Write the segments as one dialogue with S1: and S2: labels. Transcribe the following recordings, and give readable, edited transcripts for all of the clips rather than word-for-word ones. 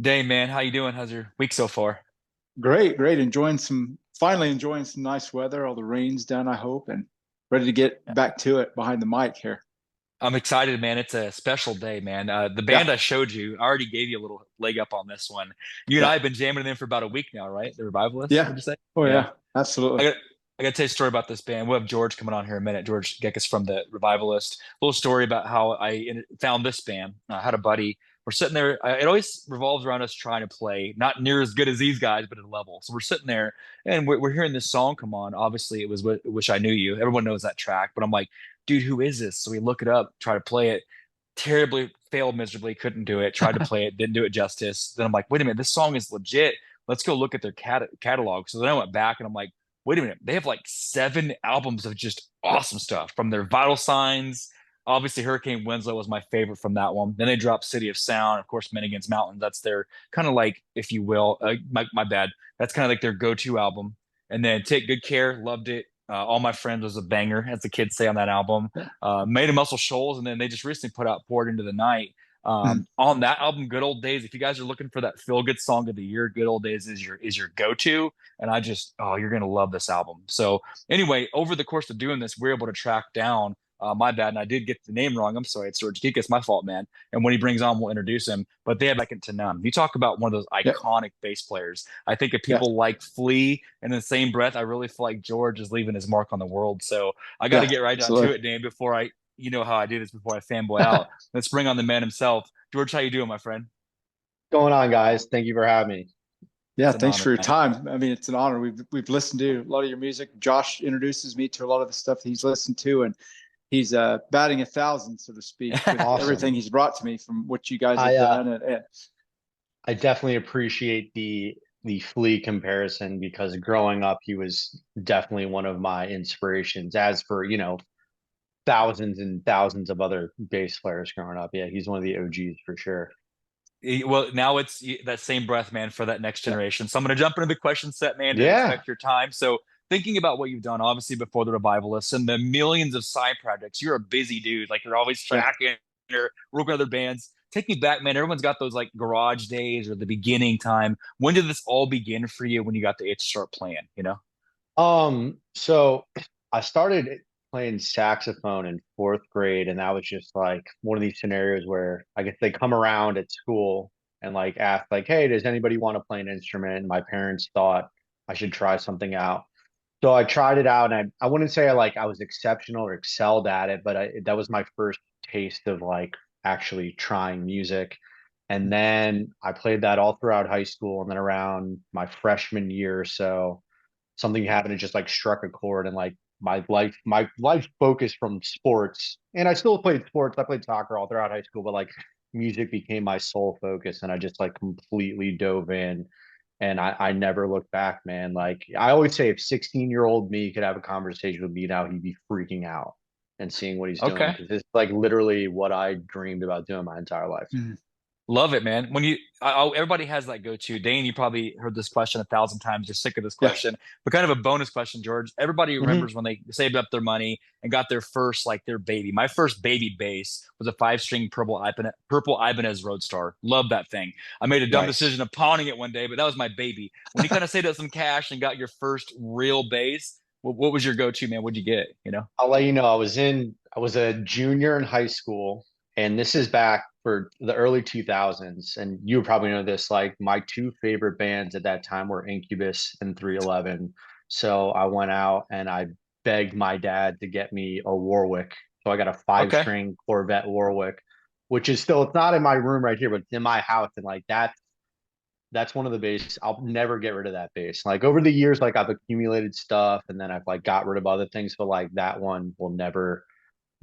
S1: day, man. How you doing? How's your week so far?
S2: Great, great. Finally enjoying some nice weather. All the rain's done, I hope, and ready to get back to it behind the mic here.
S1: I'm excited, man. It's a special day, man. The band
S2: Yeah,
S1: I showed you, I already gave you a little leg up on this one. You and I
S2: yeah,
S1: have been jamming them for about a week now, right? The Revivalists,
S2: yeah.
S1: would you say?
S2: Oh,
S1: Yeah.
S2: yeah, absolutely.
S1: I got I got to tell you a story about this band. We'll have George coming on here in a minute. George Gekas from the Revivalist. Little story about how found this band. I had a buddy. We're sitting there. It always revolves around us trying to play, not near as good as these guys, but at a level. So we're sitting there and we're hearing this song come on. Obviously, it was "Wish I Knew You." Everyone knows that track, but I'm like, dude, who is this? So we look it up, try to play it. Terribly failed miserably, couldn't do it. Tried to play it, didn't do it justice. Then I'm like, wait a minute, this song is legit. Let's go look at their catalog. So then I went back and I'm like, wait a minute, they have like 7 albums of just awesome stuff from their Vital Signs. Obviously, Hurricane Winslow was my favorite from that one. Then they dropped City of Sound, of course, Men Against Mountains. That's their kind of like, if you will, my bad. That's kind of like their go-to album. And then Take Good Care, loved it. All My Friends was a banger, as the kids say on that album. Made of Muscle Shoals, and then they just recently put out Poured Into the Night. On that album, Good Old Days. If you guys are looking for that feel good song of the year, Good Old Days is your go to. And I just, oh, you're gonna love this album. So anyway, over the course of doing this, we're able to track down. My bad, and I did get the name wrong. I'm sorry, it's George Gekas, my fault, man. And when he brings on, we'll introduce him. But they have second to none. You talk about one of those
S2: Yeah,
S1: iconic bass players. I think if
S2: yeah,
S1: people like Flea, in the same breath, I really feel like George is leaving his mark on the world. So I got to
S2: yeah,
S1: get right down to
S2: absolutely.
S1: it, Dan. Before I, you know how I do this before I fanboy out. Let's bring on the man himself. George, how you doing, my friend?
S3: Going on, guys? Thank you for having me.
S2: Yeah,
S1: It's an
S2: thanks
S1: honor,
S2: for your
S1: man.
S2: time. I mean, it's an honor. We've listened to a lot of your music. Josh introduces me to a lot of the stuff that he's listened to, and he's batting 1,000, so to speak, with everything
S3: Awesome.
S2: he's brought to me from what you guys
S3: I
S2: have
S3: uh
S2: done. And
S3: I definitely appreciate the Flea comparison because growing up he was definitely one of my inspirations. As for, thousands and thousands of other bass players growing up. Yeah, he's one of the OGs for sure.
S1: Well, now it's that same breath, man, for that next
S2: yeah,
S1: generation. So I'm going to jump into the question set, man, to
S3: Yeah.
S1: respect your time. So thinking about what you've done, obviously before the Revivalists and the millions of side projects, you're a busy dude. Like you're always
S2: yeah.
S1: tracking or working with other bands. Take me back, man. Everyone's got those like garage days or the beginning time. When did this all begin for you when you got the itch to start playing, you know?
S3: So I started playing saxophone in fourth grade, and that was just like one of these scenarios where I guess they come around at school and like ask, like, hey, does anybody want to play an instrument? And my parents thought I should try something out. So I tried it out, and I wouldn't say I was exceptional or excelled at it, but that was my first taste of like actually trying music. And then I played that all throughout high school, and then around my freshman year or so something happened and just like struck a chord, and like my life focus from sports, and I still played sports. I played soccer all throughout high school, but like music became my sole focus, and I just like completely dove in, and I never looked back, man. Like I always say, if 16-year-old me could have a conversation with me now, he'd be freaking out and seeing what he's doing,
S1: Okay.
S3: because it's like literally what I dreamed about doing my entire life.
S2: Mhm.
S1: Love it, man. Everybody has that go-to. Dane, you probably heard this question 1,000 times. You're sick of this
S2: Yeah.
S1: question, but kind of a bonus question, George. Everybody
S3: Hmm.
S1: remembers when they saved up their money and got their first, like their baby. My first baby bass was a five-string purple Ibanez Roadstar. Love that thing. I made a dumb
S3: Nice.
S1: decision of pawning it one day, but that was my baby. When you kind of saved up some cash and got your first real bass, what was your go-to, man? What'd you get? You know?
S3: I'll let you know. I was a junior in high school, and this is back for the early 2000s. And you probably know this. Like my two favorite bands at that time were Incubus and 311. So I went out and I begged my dad to get me a Warwick. So I got a five
S1: Okay.
S3: string Corvette Warwick, which is still, it's not in my room right here, but it's in my house. And like that's one of the bass. I'll never get rid of that bass. Like over the years, like I've accumulated stuff and then I've like got rid of other things, but like that one will never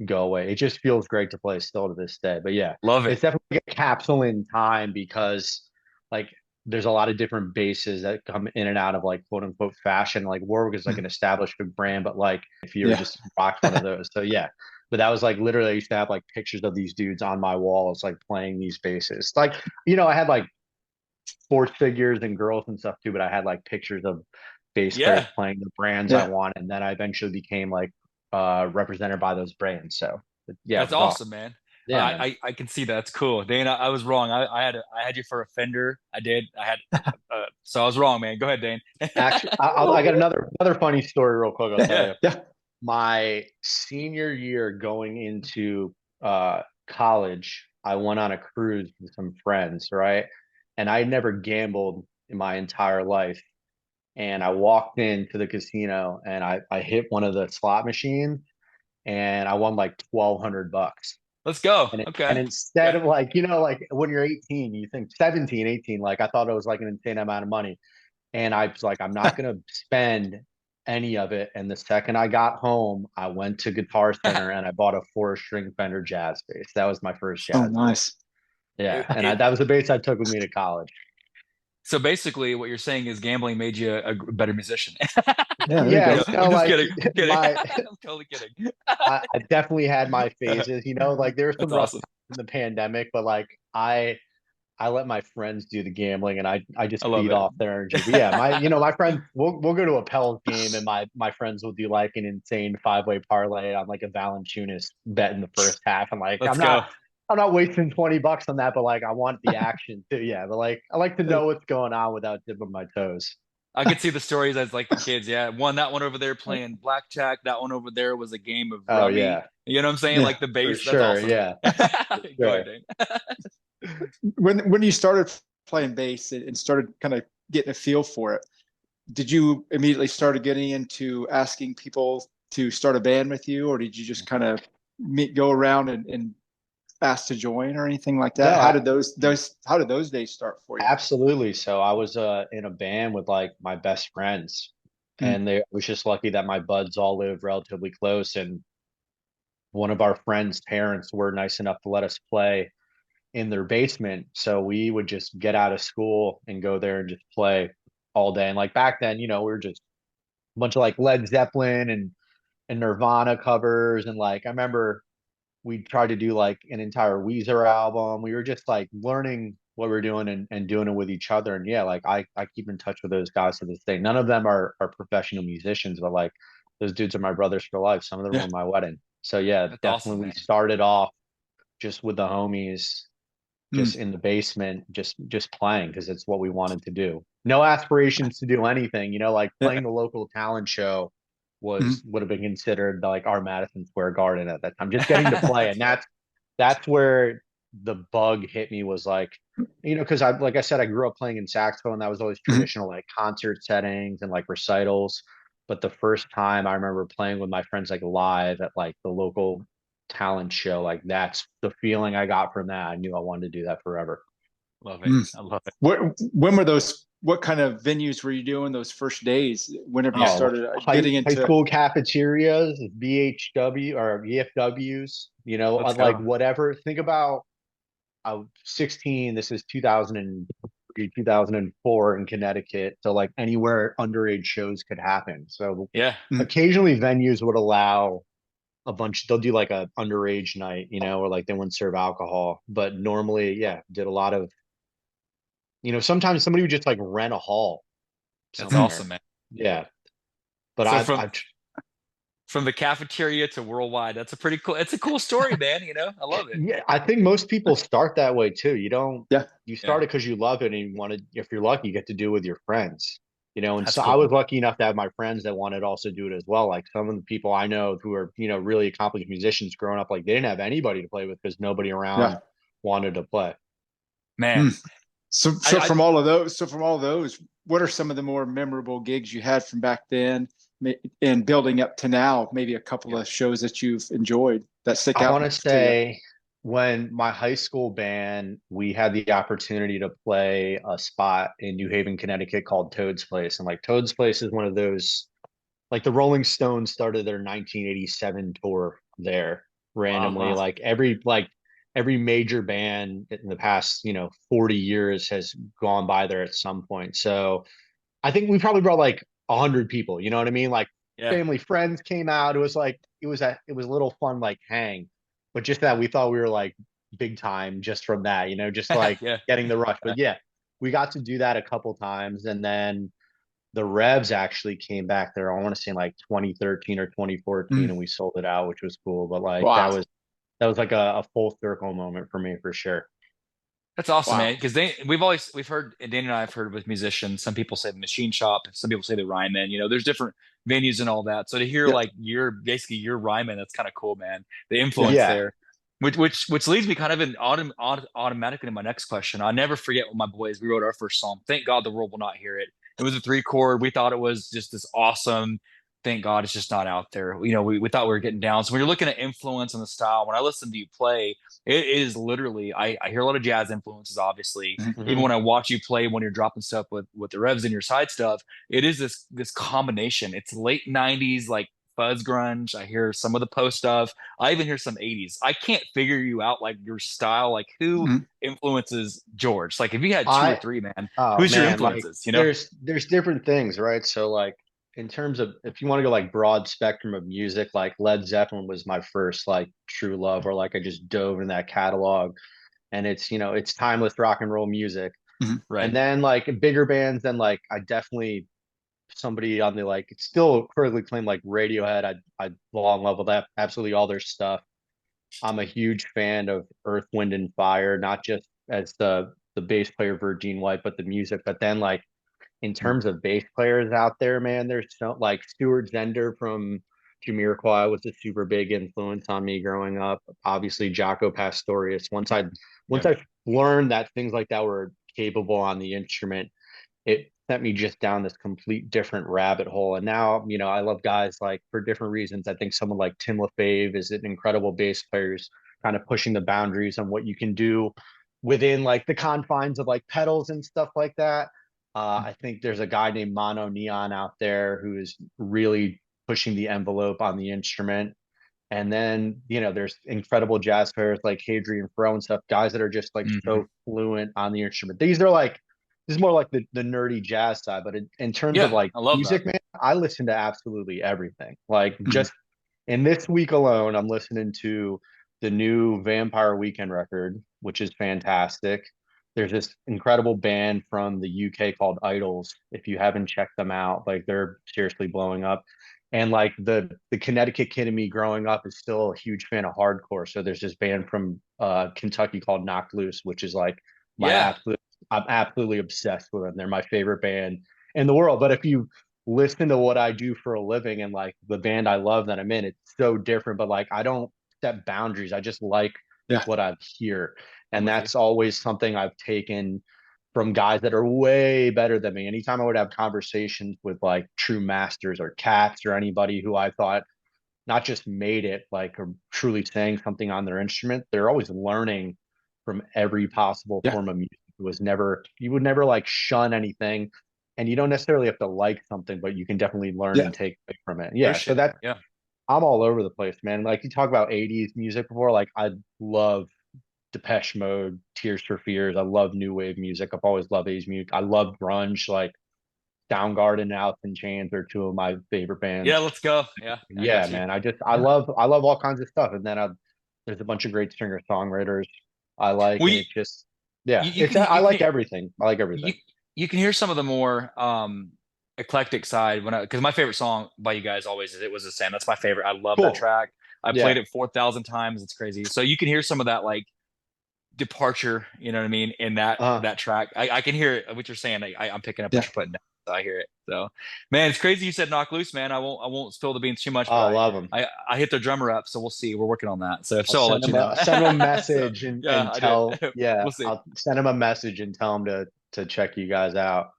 S3: go away. It just feels great to play still to this day. But yeah,
S1: Love it.
S3: it's definitely a capsule in time because like there's a lot of different bases that come in and out of like quote unquote fashion. Like Warwick is like
S2: Mhm.
S3: an established big brand, but like if you ever
S2: Yeah.
S3: just rocked one of those. So yeah. But that was like literally I used to have like pictures of these dudes on my walls like playing these basses. Like, I had like sports figures and girls and stuff too, but I had like pictures of bass players
S1: Yeah.
S3: playing the brands I
S2: Yeah.
S3: wanted, and then I eventually became like represented by those brands. So yeah, it
S1: That's
S3: was awesome.
S1: awesome, man.
S3: Yeah, man.
S1: I can see that. That's cool. Dane, I was wrong. I had you for a Fender. I did. I had so I was wrong, man. Go ahead, Dane.
S3: Actually, I got another funny story real quick. I'll tell
S1: Yeah.
S3: you.
S2: Yeah.
S3: My senior year going into college, I went on a cruise with some friends, right? And I never gambled in my entire life. And I walked into the casino and I hit one of the slot machines and I won like $1,200.
S1: Let's go.
S3: And
S1: Okay.
S3: instead
S1: Okay.
S3: of like, like when you're 18, you think 17, 18, like I thought it was like an insane amount of money. And I was like, I'm not going to spend any of it. And the second I got home, I went to Guitar Center and I bought a 4-string Fender Jazz bass. That was my first
S2: Oh,
S3: jazz bass.
S2: nice.
S3: Yeah.
S1: It,
S3: And
S1: it,
S3: that was the bass I took with me to college.
S1: so basically, what you're saying is gambling made you a better musician.
S2: Yeah, there you
S3: Yeah.
S2: go.
S1: I'm just
S3: Like
S1: kidding. I'm kidding.
S3: my,
S1: I'm totally kidding.
S3: I definitely had my phases, like there were some
S1: That's
S3: rough
S1: awesome.
S3: times in the pandemic, but like I let my friends do the gambling and I just
S1: I love
S3: feed
S1: it.
S3: off their energy. But yeah, my friends we'll go to a Pels game and my friends will do like an insane 5-way parlay on like a Valanciunas bet in the first half. And like
S1: Let's go.
S3: I'm not wasting $20 on that, but like I want the action too. Yeah. But like I like to know what's going on without dipping my toes.
S1: I could see the stories as like the kids. Yeah, that one over there playing blackjack. That one over there was a game of
S3: Oh
S1: rummy.
S3: yeah,
S1: You know what I'm saying?
S2: Yeah.
S1: Like the
S3: for
S1: base. That's
S3: sure.
S1: awesome.
S3: Yeah. For
S1: Go ahead,
S3: sure.
S1: Dane.
S2: When you started playing bass and started kind of getting a feel for it, did you immediately started getting into asking people to start a band with you, or did you just kind of go around and ask to join or anything like that?
S3: No,
S2: How did those days start for you?
S3: absolutely. So I was in a band with like my best friends,
S2: Mm.
S3: and I was just lucky that my buds all live relatively close, and one of our friends' parents were nice enough to let us play in their basement. So we would just get out of school and go there and just play all day. And like back then, we were just a bunch of like Led Zeppelin and Nirvana covers, and like I remember we tried to do like an entire Weezer album. We were just like learning what we're doing and doing it with each other. And yeah, like I keep in touch with those guys to this day. None of them are professional musicians, but like those dudes are my brothers for life. Some of them
S2: Yeah.
S3: were my wedding. So yeah,
S1: That's awesome,
S3: definitely we
S1: man.
S3: started off just with the homies,
S2: Mm.
S3: just in the basement, just playing because it's what we wanted to do. No aspirations to do anything, like
S2: Yeah.
S3: playing the local talent show
S2: Mm.
S3: would have been considered like our Madison Square Garden at that time. Just getting to play, and that's where the bug hit me was like, because like I said, I grew up playing in saxophone. That was always
S2: Mm.
S3: traditional like concert settings and like recitals. But the first time I remember playing with my friends like live at like the local talent show, like that's the feeling I got from that. I knew I wanted to do that forever.
S1: Love it.
S2: Mm.
S1: I love it.
S2: When were those? What kind of venues were you doing those first days? Whenever you
S1: Yeah.
S2: started
S3: High
S2: getting
S3: high
S2: into,
S3: school cafeterias, VHW or VFWs,
S1: Let's
S3: like
S1: go.
S3: whatever. Think about I was 16. This is 2003, 2004 in Connecticut. So like anywhere underage shows could happen. So
S1: Yeah.
S2: mm,
S3: occasionally venues would allow they'll do like a underage night, or like they wouldn't serve alcohol. But normally, yeah, did a lot of, sometimes somebody would just like rent a hall
S1: That's
S2: mm,
S1: awesome,
S3: somewhere.
S1: man.
S3: Yeah. But
S1: So
S3: I
S1: from the cafeteria to worldwide, that's a pretty cool. It's a cool story, man. I love it.
S3: yeah, I think most people start that way too.
S2: yeah,
S3: You
S1: Yeah.
S3: start it because you love it and you want to, if you're lucky, you get to do it with your friends. And
S1: That's
S3: so I was
S1: cool.
S3: lucky enough to have my friends that wanted to also do it as well. Like some of the people I know who are, really accomplished musicians growing up, like they didn't have anybody to play with because nobody
S2: yeah.
S3: around wanted to play.
S1: Man.
S2: Mm. So,
S1: I,
S2: so
S1: I
S2: from all of those, what are some of the more memorable gigs you had from back then, and building up to now? Maybe a couple
S3: Yeah.
S2: of shows that you've enjoyed that stick
S3: I want to
S2: out to you.
S3: say when my high school band, we had the opportunity to play a spot in New Haven, Connecticut called Toad's Place. And like Toad's Place is one of those, like the Rolling Stones started their 1987 tour there
S1: wow.
S3: randomly.
S1: Wow.
S3: Every major band in the past, 40 years has gone by there at some point. So I think we probably brought like 100 people, you know what I mean? Like
S1: Yeah.
S3: family, friends came out. It was like it was a little fun like hang, but just that we thought we were like big time just from that, just like
S1: Yeah.
S3: getting the rush. But yeah, we got to do that a couple times, and then the Revs actually came back there. I want to say in like 2013 or 2014,
S2: Mm.
S3: and we sold it out, which was cool. But like that
S2: Wow.
S3: was that was like a full circle moment for me for sure.
S1: That's awesome, man.
S2: Wow.
S1: Because we've heard, and Danny and I have heard with musicians. Some people say the machine shop, some people say the Ryman. There's different venues and all that. So to hear
S2: Yeah.
S1: like you're Ryman, that's kind of cool, man. The
S2: Yeah.
S1: influence
S3: Yeah.
S1: there, which leads me kind of automatically to my next question. I'll never forget when my boys we wrote our first song. Thank God the world will not hear it. It was a three chord. We thought it was just this awesome. Thank God it's just not out there. We thought we were getting down. So when you're looking at influence and the style, when I listen to you play, it is literally, I hear a lot of jazz influences, obviously.
S2: Mhm.
S1: Even
S3: Hmm.
S1: when I watch you play, when you're dropping stuff with the revs and your side stuff, it is this combination. It's late 90s, like fuzz grunge. I hear some of the post stuff. I even hear some 80s. I can't figure you out, like your style, like who
S2: Mhm.
S1: influences George. Like if you had two or
S3: I
S1: three, man,
S3: Oh
S1: who's your
S3: man, like
S1: influences?
S3: there's different things, right? So like in terms of if you want to go like broad spectrum of music, like Led Zeppelin was my first like true love, or like I just dove in that catalog, and it's timeless rock and roll music.
S2: Mhm.
S3: And
S1: Right.
S3: then like bigger bands, then like I definitely somebody on the like it's still critically claimed like Radiohead. I fall in love with that absolutely all their stuff. I'm a huge fan of Earth, Wind, and Fire, not just as the bass player Virgin White, but the music. But then like in terms of bass players out there, man, there's so like Stuart Zender from Jamiroquai was a super big influence on me growing up. Obviously, Jaco Pastorius. Once
S1: Yep.
S3: I learned that things like that were capable on the instrument, it sent me just down this complete different rabbit hole. And now, I love guys like for different reasons. I think someone like Tim LaFave is an incredible bass player who's kind of pushing the boundaries on what you can do within like the confines of like pedals and stuff like that. I think there's a guy named Mono Neon out there who is really pushing the envelope on the instrument. And then, there's incredible jazz players like Hadrian Fro and stuff, guys that are just like
S1: Hmm.
S3: so fluent on the instrument. This is more like the nerdy jazz side, but in terms of
S1: Yeah,
S3: like
S1: I love that.
S3: music, man, I listen to absolutely everything. Like
S2: Mhm.
S3: just in this week alone, I'm listening to the new Vampire Weekend record, which is fantastic. There's this incredible band from the UK called Idols. If you haven't checked them out, like they're seriously blowing up. And like the Connecticut kid in me growing up is still a huge fan of hardcore. So there's this band from Kentucky called Knocked Loose, which is like my
S1: Yeah.
S3: absolute I'm absolutely obsessed with them. They're my favorite band in the world. But if you listen to what I do for a living and like the band I love that I'm in, it's so different. But like I don't set boundaries. I just like
S2: Yeah.
S3: what I hear.
S1: I'm
S3: And
S1: with you.
S3: that's always something I've taken from guys that are way better than me. Anytime I would have conversations with like true masters or cats or anybody who I thought not just made it like or truly saying something on their instrument, they're always learning from every possible
S2: Yeah.
S3: form of music. You would never like shun anything, and you don't necessarily have to like something, but you can definitely learn
S2: Yeah.
S3: and take away from it.
S1: For
S3: Yeah. So
S1: sure.
S3: that
S1: Yeah.
S3: I'm all over the place, man. Like you talk about 80s music before, like I love Depeche Mode, Tears for Fears. I love new wave music. I've always loved 80s music. I love grunge, like Soundgarden and Alice in Chains are two of my favorite
S1: Yeah,
S3: bands.
S1: let's go. Yeah, I
S3: Yeah,
S1: got you.
S3: man.
S1: Yeah.
S3: I love all kinds of stuff. And then there's a bunch of great singer songwriters I like,
S1: Well,
S3: and it just yeah,
S1: you
S3: it's
S1: can
S3: I
S1: you
S3: like
S1: can
S3: everything. I like
S1: you
S3: everything.
S1: you can hear some of the more eclectic side when I because my favorite song by you guys always is "It Was the Same." That's my favorite. I love that
S3: Cool.
S1: track. I played
S3: Yeah.
S1: it 4,000 times. It's crazy. So you can hear some of that like departure, you know what I mean, in that
S3: Uh
S1: that track. I can hear it, what you're saying. I'm picking up what
S2: Yeah.
S1: you're putting down. So I hear it. So man, it's crazy you said knock loose, man. I won't spill the beans too much, but
S3: I love them.
S1: I hit the drummer up, so we'll see. We're working on that. So if so, I'll let you know.
S3: I'll send them a
S1: So
S3: message
S1: yeah,
S3: and
S1: I did.
S3: tell yeah,
S1: We'll see.
S3: I'll send them a message and tell them to check you guys out.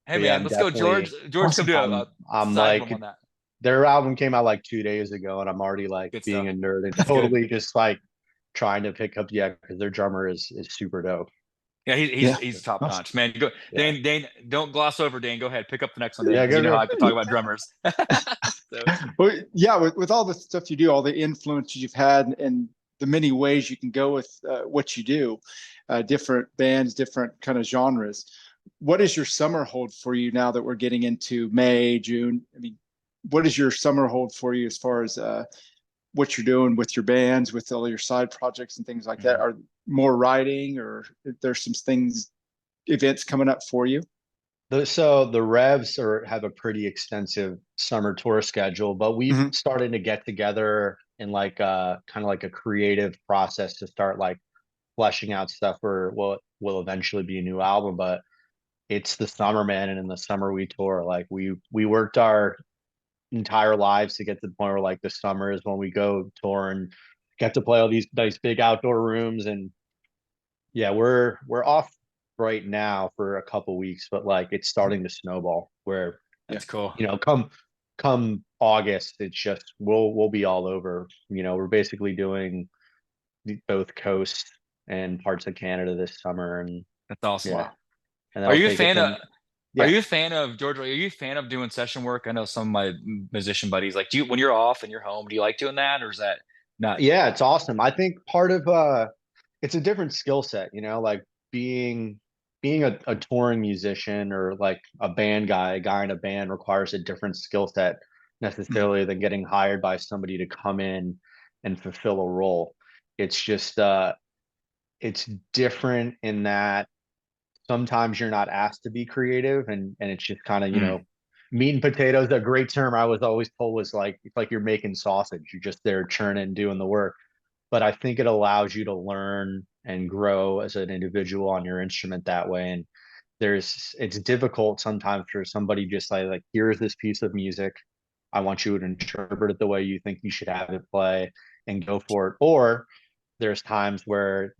S1: Hey
S3: But yeah,
S1: man,
S3: I'm
S1: let's go, George.
S3: definitely
S1: George, come
S2: Awesome.
S1: do a
S3: I'm
S1: side of them
S3: like
S1: on that.
S3: their album came out like 2 days ago, and I'm already like
S1: Good
S3: being
S1: stuff.
S3: a nerd and
S1: That's good.
S3: totally just like trying to pick up yeah, because their drummer is super dope.
S1: Yeah,
S2: Yeah.
S1: he's top
S2: Awesome.
S1: notch, man. Go,
S3: Yeah.
S1: Dane, don't gloss over Dane. Go ahead, pick up the next one, Dane,
S3: Yeah,
S1: because you
S3: go
S1: know how
S3: go.
S1: I could talk about drummers. So
S2: Well, yeah, with all the stuff you do, all the influences you've had, and the many ways you can go with what you do, different bands, different kind of genres. What does your summer hold for you now that we're getting into May, June? I mean, what does your summer hold for you as far as what you're doing with your bands, with all your side projects and things like that?
S1: mhm.
S2: Are more writing, or there's some things, events coming up for you?
S3: So the Revs have a pretty extensive summer tour schedule, but we've
S2: Hmm.
S3: started to get together in like kind of like a creative process to start like fleshing out stuff for what will eventually be a new album. But it's the summer, man, and in the summer we tour. Like we worked our entire lives to get to the point where like the summer is when we go tour and get to play all these nice big outdoor rooms. And yeah, we're off right now for a couple weeks, but like it's starting to snowball where,
S1: That's cool.
S3: come August, it's just we'll be all over. We're basically doing both coasts and parts of Canada this summer, and
S1: That's awesome.
S3: yeah,
S2: Wow.
S3: and
S1: Are
S3: that'll
S1: you a
S3: take it
S1: fan of
S3: from
S1: Are
S3: yeah.
S1: you a fan of George? Are you a fan of doing session work? I know some of my musician buddies like, do you when you're off and you're home, do you like doing that, or is that not?
S3: Yeah, it's awesome. I think part of it's a different skill set, like being being a touring musician or like a guy in a band requires a different skill set
S2: Mhm.
S3: necessarily than getting hired by somebody to come in and fulfill a role. It's just it's different in that sometimes you're not asked to be creative, and it's just kind of,
S1: Mm.
S3: meat and potatoes. A great term I was always told was like it's like you're making sausage. You're just there churning, doing the work. But I think it allows you to learn and grow as an individual on your instrument that way. And it's difficult sometimes for somebody just like here's this piece of music. I want you to interpret it the way you think you should have it play and go for it. Or there's times where,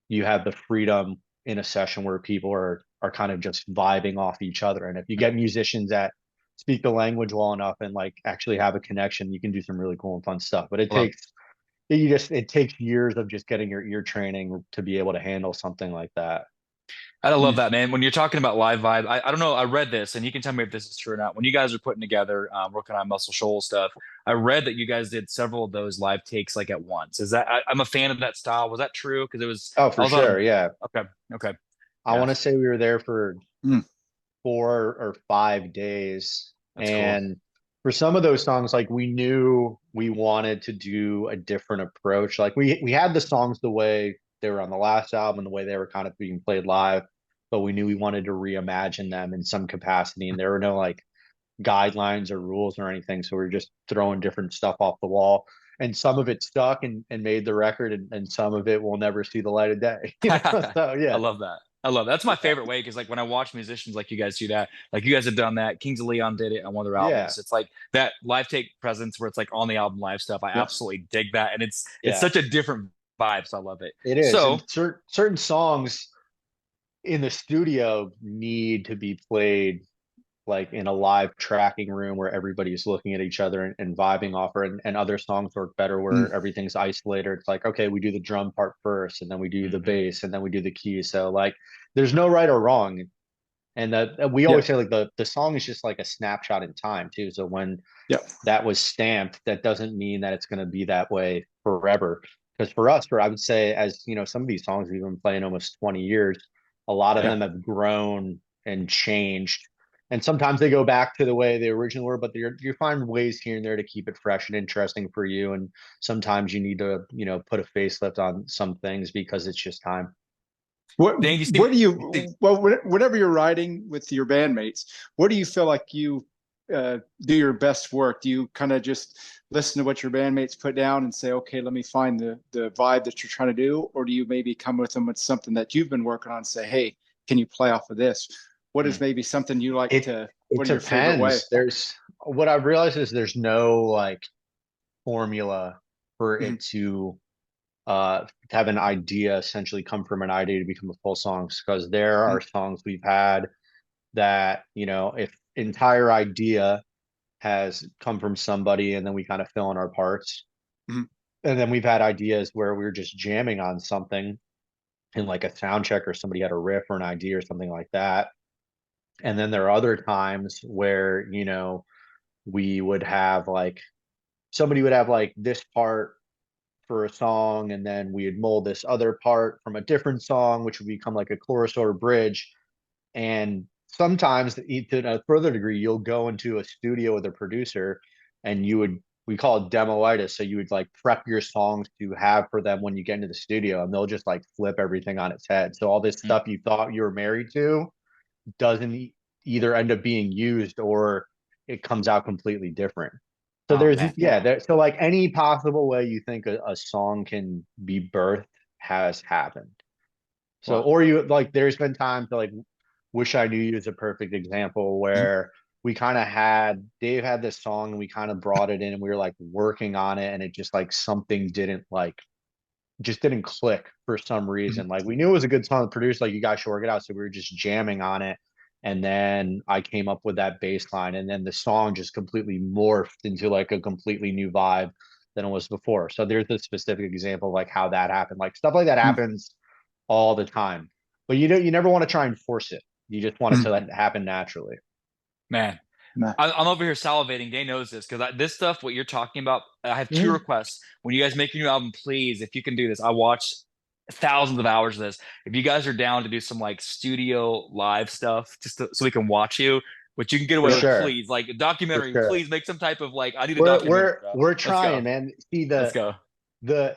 S3: you have the freedom in a session where people are kind of just vibing off each other. And if you get musicians that speak the language well enough and like actually have a connection, you can do some really cool and fun stuff. But
S1: I love
S3: it takes years of just getting your ear training to be able to handle something like that.
S1: I love
S2: Mm.
S1: that, man. When you're talking about live vibe, I don't know. I read this, and you can tell me if this is true or not. When you guys are putting together, working on Muscle Shoals stuff, I read that you guys did several of those live takes like at once. Is that I'm a fan of that style. Was that true? Because
S3: Oh,
S1: I
S3: for
S1: was on
S3: sure.
S1: a
S3: Yeah.
S1: okay, okay,
S3: I
S1: yeah,
S3: want to say we were there for
S2: Mm.
S3: 4 or 5 days.
S1: that's cool.
S3: And for some of those songs, like we knew we wanted to do a different approach. Like we had the songs the way they were on the last album and the way they were kind of being played live, but we knew we wanted to reimagine them in some capacity. And there were no like guidelines or rules or anything. So we are just throwing different stuff off the wall. And some of it stuck and made the record, and some of it will never see the light of day. So
S1: I
S3: yeah.
S1: love that. I love that. That's my favorite way because like when I watch musicians like you guys do that, like you guys have done that. Kings of Leon did it on one of their
S3: Yeah.
S1: albums. It's like that live take presence where it's like on the album live stuff. I
S2: Yeah.
S1: absolutely dig that, and it's
S3: Yeah.
S1: such a different vibe. So I love it.
S3: It is. And
S1: So
S3: certain songs in the studio need to be played like in a live tracking room where everybody's looking at each other and vibing off her, and other songs work better
S2: Mm.
S3: where everything's isolated. It's like, okay, we do the drum part first and then we do the
S1: mhm.
S3: bass and then we do the keys. So like there's no right or wrong. And that we
S2: Yeah.
S3: always say like the song is just like a snapshot in time too. So when
S2: Yeah.
S3: that was stamped, that doesn't mean that it's going to be that way forever. Because for us, I would say, as some of these songs we've been playing almost 20 years, a lot of
S2: Yeah.
S3: them have grown and changed. And sometimes they go back to the way they originally were, but you find ways here and there to keep it fresh and interesting for you. And sometimes you need to, put a facelift on some things because it's just time.
S2: What
S1: Dang,
S2: what do you well whenever you're writing with your bandmates, where do you feel like you do your best work? Do you kind of just listen to what your bandmates put down and say, okay, let me find the vibe that you're trying to do, or do you maybe come with them with something that you've been working on and say, hey, can you play off of this? What is maybe something you like
S3: It
S2: to?
S3: it
S2: What are your favorite way?
S3: depends. There's what I've realized is there's no like formula for
S2: Mhm.
S3: it to have an idea essentially come from an idea to become a full song, because there
S2: Mhm.
S3: are songs we've had that, if entire idea has come from somebody and then we kind of fill in our parts.
S2: Mhm.
S3: And then we've had ideas where we were just jamming on something in like a sound check, or somebody had a riff or an idea or something like that. And then there are other times where, we would have like somebody would have like this part for a song, and then we'd mold this other part from a different song, which would become like a chorus or a bridge. And sometimes, to a further degree, you'll go into a studio with a producer, and we call it demoitis. So you would like prep your songs to have for them when you get into the studio, and they'll just like flip everything on its head. So all this stuff you thought you were married to doesn't either end up being used, or it comes out completely different. So
S1: Oh
S3: there's,
S1: man.
S3: yeah, so like any possible way you think a song can be birthed has happened. So,
S2: Wow.
S3: or you like, there's been times like Wish I Knew You is a perfect example
S1: Mhm.
S3: where we kind of had, Dave had this song and we kind of brought it in and we were like working on it and it just like something didn't like, just didn't click for some
S2: Mhm.
S3: reason. Like we knew it was a good song to produce, like you guys should work it out. So we were just jamming on it. And then I came up with that bass line and then the song just completely morphed into like a completely new vibe than it was before. So there's a specific example of like how that happened. Like stuff like that
S2: Mhm.
S3: happens all the time. But you never want to try and force it. You just want it to
S2: Mhm.
S3: let it happen naturally.
S1: Man,
S2: Nah.
S1: I'm over here salivating. Dane knows this because this stuff, what you're talking about, I have two
S3: Mhm.
S1: requests. When you guys make your new album, please, if you can do this, I watch thousands of hours of this. If you guys are down to do some like studio live stuff, so we can watch you, which you can get
S3: For
S1: away with,
S3: sure.
S1: please, like a
S3: For
S1: documentary,
S3: sure.
S1: please make some type of like, I need a
S3: We're
S1: documentary,
S3: we're
S1: bro.
S3: we're
S1: Let's
S3: trying,
S1: go.
S3: man. See
S1: Let's go.
S3: the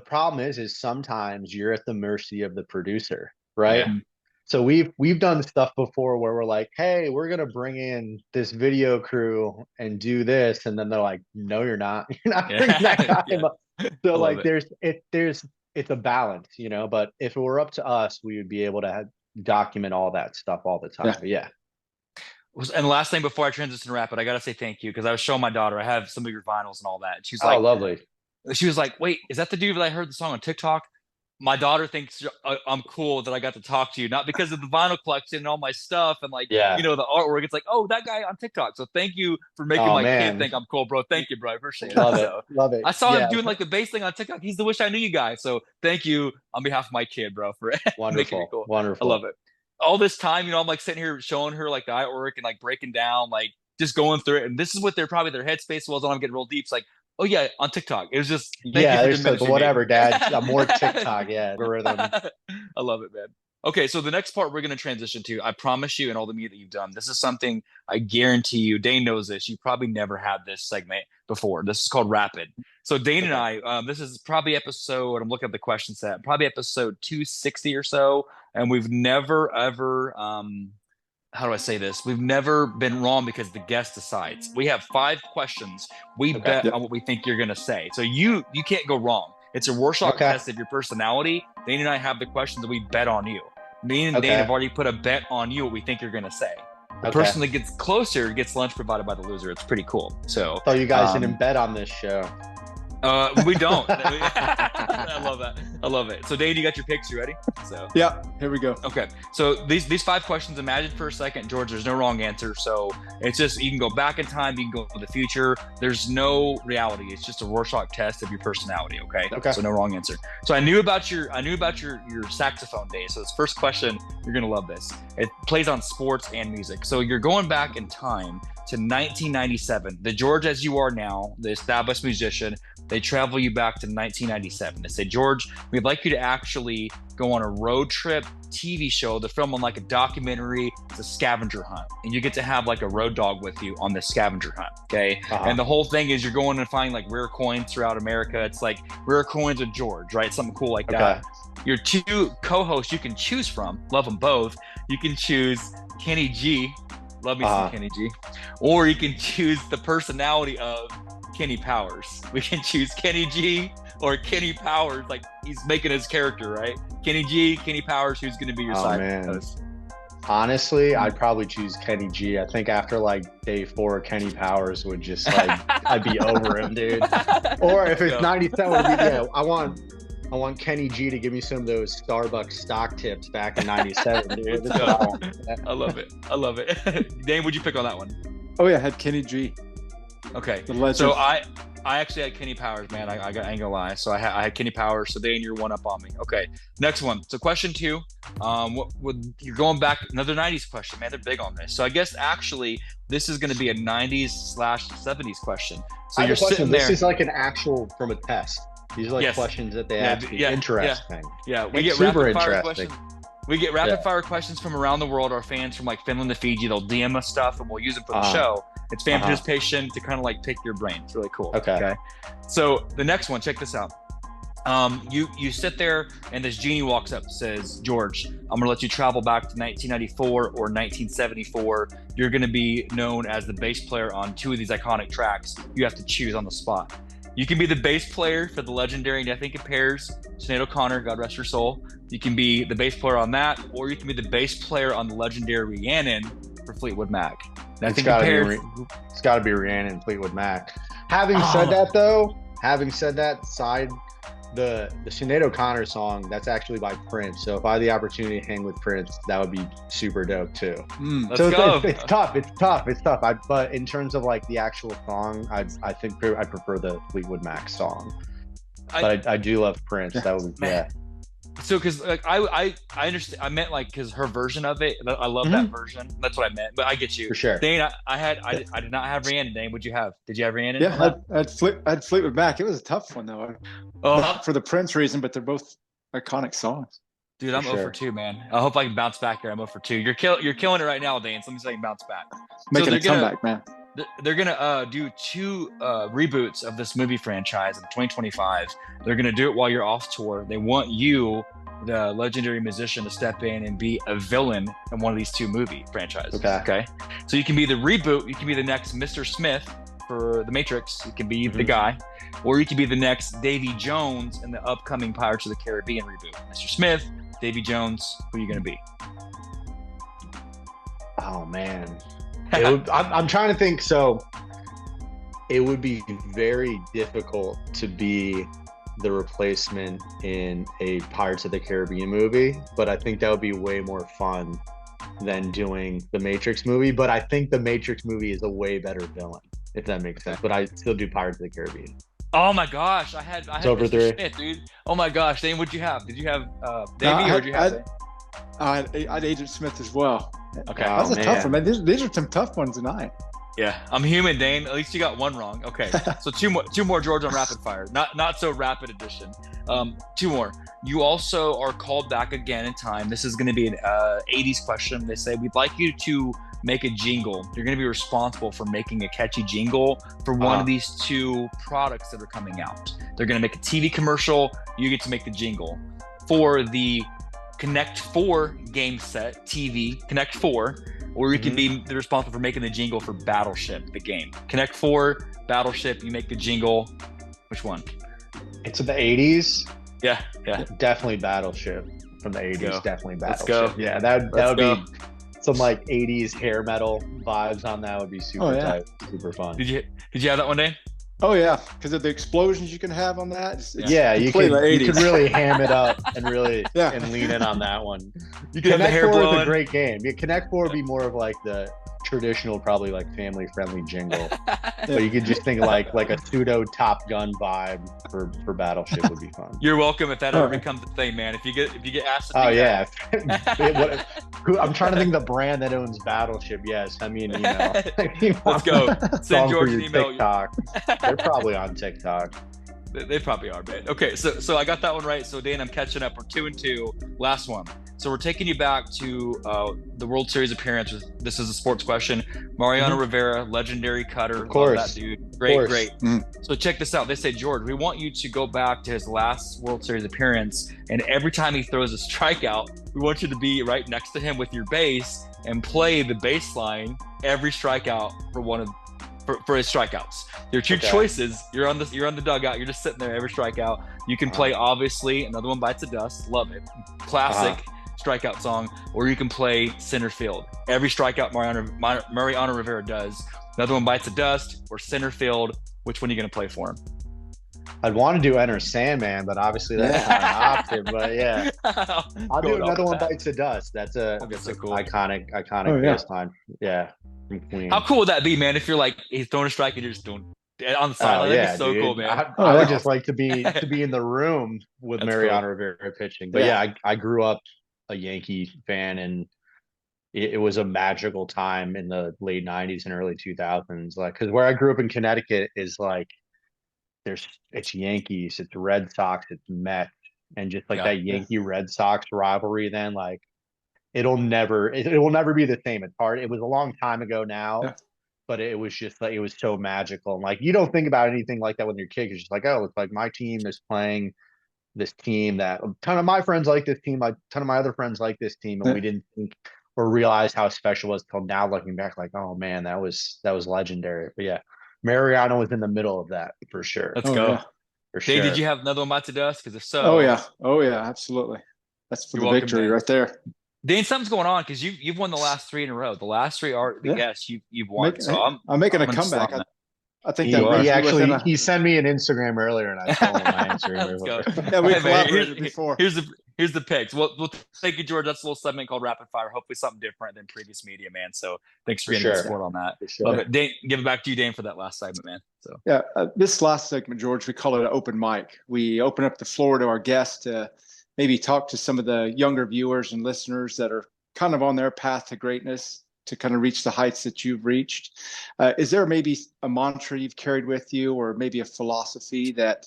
S3: problem is sometimes you're at the mercy of the producer, right?
S1: Yeah.
S2: Mhm.
S3: So we've done stuff before where we're like, hey, we're gonna bring in this video crew and do this, and then they're like, no, you're not. You're not bringing that
S1: Yeah.
S3: guy in.
S1: Yeah.
S3: So
S1: I love
S3: like
S1: it.
S3: there's it's a balance, you know. But if it were up to us, we would be able to document all that stuff all the time.
S2: Yeah.
S3: But yeah.
S1: And the last thing before I transition to rap it, I gotta say thank you because I was showing my daughter. I have some of your vinyls and all that. And
S3: Oh, lovely.
S1: she was like, "Wait, is that the dude that I heard the song on TikTok?" My daughter thinks I'm cool that I got to talk to you, not because of the vinyl collection and all my stuff and like
S3: Yeah.
S1: the artwork. It's like, oh, that guy on TikTok. So thank you for making
S3: Oh
S1: my kid
S3: man.
S1: think I'm cool, bro. Thank you, bro. I appreciate it.
S3: Love it.
S1: So
S3: Love it.
S1: I saw him
S3: Yeah.
S1: doing like the bass thing on TikTok. He's the Wish I Knew You guy. So thank you on behalf of my kid, bro, for making it
S3: Wonderful.
S1: cool. I love
S3: Wonderful.
S1: it. All this time, I'm like sitting here showing her like the artwork and like breaking down, like just going through it. And this is what probably their headspace was on. I'm getting real deep. It's like, oh yeah, on TikTok. It was just thank you
S3: Yeah,
S1: for
S3: there's
S1: diminishing me.
S3: whatever, Dad. More TikTok, yeah, algorithm.
S1: I love it, man. Okay, so the next part we're going to transition to, I promise you, and all the media that you've done, this is something I guarantee you. Dane knows this. You probably never had this segment before. This is called Rapid. So Dane and
S3: Okay.
S1: I, this is probably episode. I'm looking at the question set, probably episode 260 or so, and we've never ever. How do I say this? We've never been wrong because the guest decides. We have 5 questions. We
S3: Okay.
S1: bet
S2: Yep.
S1: on what we think you're going to say. So you can't go wrong. It's a Rorschach
S3: Okay.
S1: test of your personality. Dane and I have the questions and we bet on you. Me and Dane
S3: Okay.
S1: have already put a bet on you what we think you're going to say. The person that gets closer gets lunch provided by the loser. It's pretty cool. So
S3: So you guys didn't bet on this show.
S1: we don't. I love that. I love it. So Dane, you got your picks. You ready? So
S2: Yeah. Here we go.
S1: okay. So these 5 questions, imagine for a second, George, there's no wrong answer. So it's just you can go back in time, you can go to the future. There's no reality. It's just a Rorschach test of your personality. Okay.
S3: Okay.
S1: So no wrong answer. So I knew about your saxophone days. So this first question, you're gonna love this. It plays on sports and music. So you're going back in time to 1997. The George as you are now, the established musician, they travel you back to 1997. They say, George, we'd like you to actually go on a road trip TV show. They're filming like a documentary. It's a scavenger hunt. And you get to have like a road dog with you on this scavenger hunt. Okay.
S3: Uh-huh.
S1: And the whole thing is you're going and finding like rare coins throughout America. It's like rare coins with George, right? Something cool like that. Your 2 co-hosts you can choose from, love them both. You can choose Kenny G. Love me some Kenny G. Or you can choose the personality of Kenny Powers. We can choose Kenny G or Kenny Powers, like he's making his character, right? Kenny G, Kenny Powers, who's going to be your side host?
S3: Honestly, I'd probably choose Kenny G. I think after like day 4, Kenny Powers would just like I'd be over him, dude. Or if it's 97, I want Kenny G to give me some of those Starbucks stock tips back in 97, dude.
S1: I love it. I love it. Dane, would you pick on that one?
S2: Oh yeah, I had Kenny G.
S1: Okay.
S2: The legend.
S1: So I actually had Kenny Powers, man. I ain't gonna lie. So I had Kenny Powers. So Dane, you're one up on me. Okay. Next one. So question 2. You're going back another 90s question, man. They're big on this. So I guess actually this is going to be a 90s/70s question. So you're sitting there.
S3: This is like an actual from a test. These are like questions that they ask. Interesting.
S1: Yeah.
S3: We get super interesting.
S1: Questions. We get rapid fire questions from around the world. Our fans from like Finland to Fiji, they'll DM us stuff and we'll use it for the show. It's fan participation to kind of like pick your brain. It's really cool.
S3: Okay.
S1: So the next one, check this out. You sit there and this genie walks up and says, George, I'm gonna let you travel back to 1994 or 1974. You're gonna be known as the bass player on two of these iconic tracks. You have to choose on the spot. You can be the bass player for the legendary Nothing Compares, Sinead O'Connor, God rest her soul. You can be the bass player on that, or you can be the bass player on the legendary Rhiannon for Fleetwood Mac.
S3: It's
S1: Nothing
S3: gotta be
S1: Compares.
S3: it's gotta be Rhiannon and Fleetwood Mac. Having said
S1: Oh,
S3: that though, having said that, the Sinead O'Connor song, that's actually by Prince. So if I had the opportunity to hang with Prince, that would be super dope too.
S2: Mm.
S1: let's
S3: So
S1: go.
S3: it's tough. It's tough. It's tough. But in terms of like the actual song, I think I prefer the Fleetwood Mac song. But I do love Prince. That would be, yeah.
S1: Man, so because like I understand, I meant like because her version of it, I love that
S3: Mhm.
S1: version. That's what I meant. But I get you,
S3: For sure.
S1: Dane. I did not have Rhiannon. Dane, would you have? Did you have Rhiannon?
S2: Yeah, I'd Fleetwood Mac. It was a tough one though.
S1: Oh,
S2: Not for the Prince reason, but they're both iconic songs.
S1: dude,
S3: For
S1: I'm 0 for
S3: sure.
S1: 2, man. I hope I can bounce back here. I'm 0 for 2. You're killing it right now, Dane. So let me see if I can bounce back. So
S2: Making a comeback, man.
S1: they're gonna do two reboots of this movie franchise in 2025. They're gonna do it while you're off tour. They want you, the legendary musician, to step in and be a villain in one of these two movie franchises.
S3: Okay.
S1: So you can be the reboot. You can be the next Mr. Smith for The Matrix. You can be the guy, or you can be the next Davy Jones in the upcoming Pirates of the Caribbean reboot. Mr. Smith, Davy Jones. Who are you gonna be?
S3: Oh man. I'm trying to think. So it would be very difficult to be the replacement in a Pirates of the Caribbean movie, but I think that would be way more fun than doing the Matrix movie. But I think the Matrix movie is a way better villain, if that makes sense. But I still do Pirates of the Caribbean.
S1: Oh my gosh, I had
S3: over
S1: Mr.
S3: three.
S1: Smith, dude. Oh my gosh, Dane, what'd you have? Did you have Davey, or did you have?
S2: I'd Agent Smith as well.
S1: Okay.
S2: That was
S3: Oh,
S2: a tough
S3: man.
S2: one, man. These are some tough ones tonight.
S1: Yeah, I'm human, Dane. At least you got one wrong. Okay, so two more George on rapid fire. Not so rapid edition. Two more. You also are called back again in time. This is going to be an 80s question. They say we'd like you to make a jingle. You're going to be responsible for making a catchy jingle for one of these two products that are coming out. They're going to make a TV commercial. You get to make the jingle for the Connect 4 game set TV, Connect 4, or you can be responsible for making the jingle for Battleship, the game. Connect 4, Battleship, you make the jingle. Which one?
S3: It's in the 80s.
S1: Yeah.
S3: Definitely Battleship from the 80s.
S1: go.
S3: Definitely
S1: Let's
S3: Battleship.
S1: go.
S3: Yeah, that
S1: Let's
S3: would
S1: go.
S3: be some like 80s hair metal vibes on that. Would be super tight, super fun.
S1: Did you have that one, Dane?
S2: Oh yeah, because of the explosions you can have on that. It's
S3: Yeah, you could
S2: completely 80s.
S3: really ham it up and really
S2: Yeah.
S3: and lean in on that one.
S1: You can have the
S3: Connect
S1: hair
S3: 4 is
S1: blowing.
S3: a great game. Yeah, Connect 4 would be more of like the traditional, probably like family friendly jingle. But you could just think like a pseudo Top Gun vibe for Battleship would be fun.
S1: You're welcome if that ever
S2: Oh.
S1: becomes a thing, man. If you get asked to
S3: Oh
S1: do
S3: yeah. I'm trying to think of the brand that owns Battleship. Yeah, send me an email.
S1: that, let's go.
S3: Song
S1: Send
S3: for
S1: George
S3: your
S1: an email.
S3: TikTok. They're probably on TikTok.
S1: They probably are, man. Okay, so I got that one right. So Dan, I'm catching up. We're 2-2. Last one. So we're taking you back to the World Series appearance. This is a sports question. Mariano Rivera, legendary cutter.
S3: Of course.
S1: Love that dude. Great.
S2: Mm.
S1: So check this out. They say, George, we want you to go back to his last World Series appearance, and every time he throws a strikeout, we want you to be right next to him with your bass and play the bass line every strikeout for his strikeouts. There are two choices. You're on the dugout. You're just sitting there every strikeout. You can play obviously Another One Bites the Dust. Love it. Classic strikeout song. Or you can play center field. Every strikeout Mariano Rivera does. Another One Bites the Dust or center field. Which one are you going to play for him?
S3: I'd want to do Enter Sandman, but obviously that's not an option. But yeah, I'll do Another One Bites the Dust. That's a
S1: cool.
S3: iconic bass line. Yeah, from Queen.
S1: How cool would that be, man? If you're like he's throwing a strike and you're just doing on the sideline. That'd be so
S3: dude.
S1: cool, man.
S3: I would just like to be in the room with Mariano Rivera pitching. But I grew up a Yankee fan, and it was a magical time in the late '90s and early 2000s. Like, because where I grew up in Connecticut is like it's Yankees, it's Red Sox, it's Mets, and just like that Yankee Red Sox rivalry. Then like it will never be the same. It's hard. It was a long time ago now.
S2: Yeah.
S3: But it was just like it was so magical. And like you don't think about anything like that when you're a kid. It's just like, oh, it's like my team is playing this team that a ton of my friends like this team, like a ton of my other friends like this team, and we didn't think or realize how special it was till now looking back, like, oh man, that was legendary. But yeah, Mariano was in the middle of that for sure.
S1: Let's
S2: Oh
S1: go.
S2: yeah.
S3: For
S1: Dane, did
S3: sure.
S1: you have another one about to dust? Because if
S2: Oh
S1: so,
S2: yeah. Oh yeah. Absolutely. That's for
S1: you're
S2: the
S1: welcome,
S2: victory
S1: Dane.
S2: right there.
S1: Dane, something's going on because you've won the last three in a row. The last three are the
S2: Yeah.
S1: guests you've won. So
S2: I'm making a
S1: I'm just
S2: comeback.
S1: loving it.
S2: I think
S3: He
S2: that
S1: You
S3: he
S2: brings
S1: are.
S2: me within
S3: actually
S2: a.
S3: he sent me an Instagram earlier, and I told him my
S1: Let's
S3: Instagram.
S1: go.
S2: Yeah, we
S1: Hey, man,
S2: collaborated before.
S1: here's the picks. Well, thank you, George. That's a little segment called Rapid Fire. Hopefully, something different than previous media, man. So thanks for
S3: For
S1: being a good
S3: sure.
S1: sport on that.
S3: For
S1: Love
S3: sure.
S1: it. Dane, give it back to you, Dane, for that last segment, man. So
S2: Yeah, this last segment, George, we call it an open mic. We open up the floor to our guests to maybe talk to some of the younger viewers and listeners that are kind of on their path to greatness, to kind of reach the heights that you've reached. Is there maybe a mantra you've carried with you, or maybe a philosophy that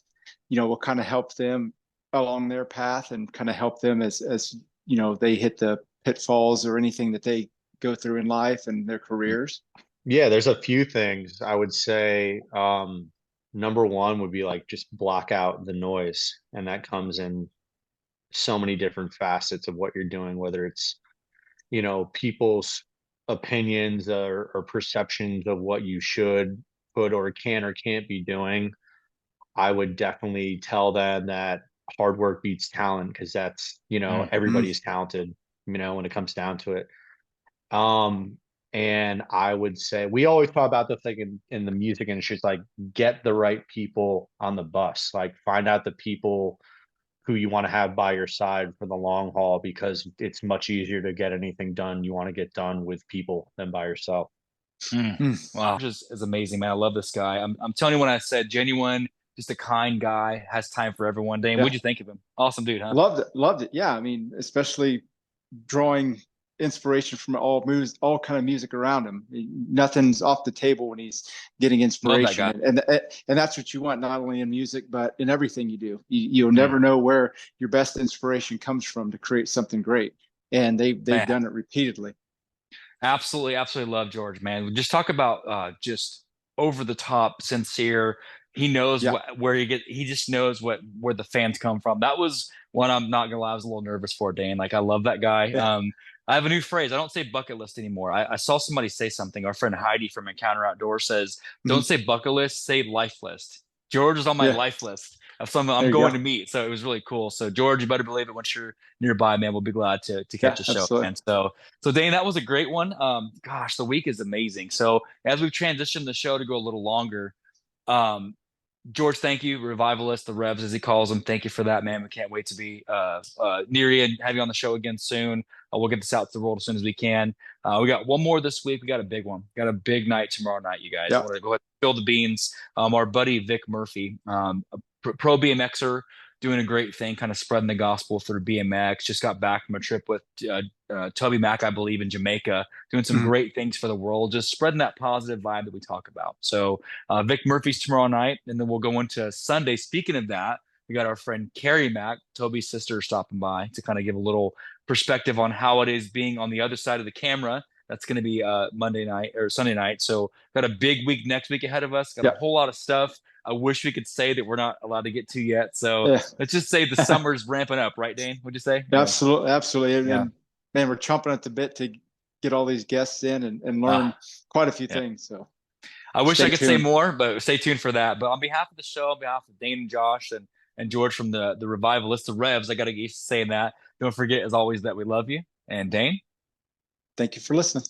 S2: will kind of help them along their path and kind of help them as they hit the pitfalls or anything that they go through in life and their careers?
S3: Yeah, there's a few things I would say. Number one would be like just block out the noise, and that comes in so many different facets of what you're doing, whether it's people's opinions or perceptions of what you should put or can or can't be doing. I would definitely tell them that hard work beats talent, because that's
S1: mm,
S3: everybody is talented, when it comes down to it. Um, and I would say we always talk about this like in the music industry. It's like get the right people on the bus. Like find out the people who you want to have by your side for the long haul, because it's much easier to get anything done you want to get done with people than by yourself.
S1: mm.
S2: Mm.
S1: Wow, is amazing, man. I love this guy. I'm telling you, when I said genuine, just a kind guy, has time for everyone. Dane,
S2: Yeah,
S1: what'd you think of him? Awesome dude, huh?
S2: loved it. Loved it. Yeah, I mean, especially drawing inspiration from all kind of music around him. Nothing's off the table when he's getting
S1: Love that
S2: inspiration,
S1: guy.
S2: and that's what you want, not only in music but in everything you do. You'll
S1: Mm,
S2: never know where your best inspiration comes from to create something great, and they've
S1: man.
S2: done it repeatedly.
S1: Absolutely, absolutely love George, man. Just talk about just over the top, sincere. He knows
S2: Yeah,
S1: where he just knows where the fans come from. That was one I'm not gonna lie, I was a little nervous for, Dane. Like I love that guy.
S2: yeah.
S1: I have a new phrase. I don't say bucket list anymore. I saw somebody say something. Our friend Heidi from Encounter Outdoor says, don't
S2: Mhm.
S1: say bucket list, say life list. George is on my
S2: Yeah.
S1: life list of someone I'm
S2: There you
S1: going
S2: go.
S1: to meet. So it was really cool. So George, you better believe it, once you're nearby, man, we'll be glad to
S2: Yeah,
S1: catch a show.
S2: absolutely.
S1: And so Dane, that was a great one. Gosh, the week is amazing. So as we've transitioned the show to go a little longer, um, George, thank you, Revivalist, the Revs as he calls them. Thank you for that, man. We can't wait to be near you and have you on the show again soon. We'll get this out to the world as soon as we can. We got one more this week. We got a big one. Got a big night tomorrow night, you guys. I
S2: Yeah.
S1: want to go ahead and spill the beans. Our buddy Vic Murphy, a pro BMXer, doing a great thing, kind of spreading the gospel through BMX. Just got back from a trip with Toby Mac, I believe, in Jamaica, doing some
S2: Mhm.
S1: great things for the world, just spreading that positive vibe that we talk about. So Vic Murphy's tomorrow night, and then we'll go into Sunday. Speaking of that, we got our friend Carrie Mack, Toby's sister, stopping by to kind of give a little perspective on how it is being on the other side of the camera. That's going to be Monday night or Sunday night. So got a big week next week ahead of us. Got a
S2: Yeah.
S1: whole lot of stuff. I wish we could say that we're not allowed to get to yet. So
S2: Yeah.
S1: let's just say the summer's ramping up, right, Dane? Would you say? Yeah.
S2: Absolutely. Absolutely.
S1: Yeah.
S2: And man, we're chomping at the bit to get all these guests in and
S1: Uh,
S2: learn quite a few
S1: yeah.
S2: things. So
S1: I wish
S2: stay
S1: I could say
S2: tuned.
S1: more, but stay tuned for that. But on behalf of the show, on behalf of Dane and Josh and George from the Revivalists, the Revs, I got to keep saying that. Don't forget, as always, that we love you. And Dane,
S2: Thank you for listening.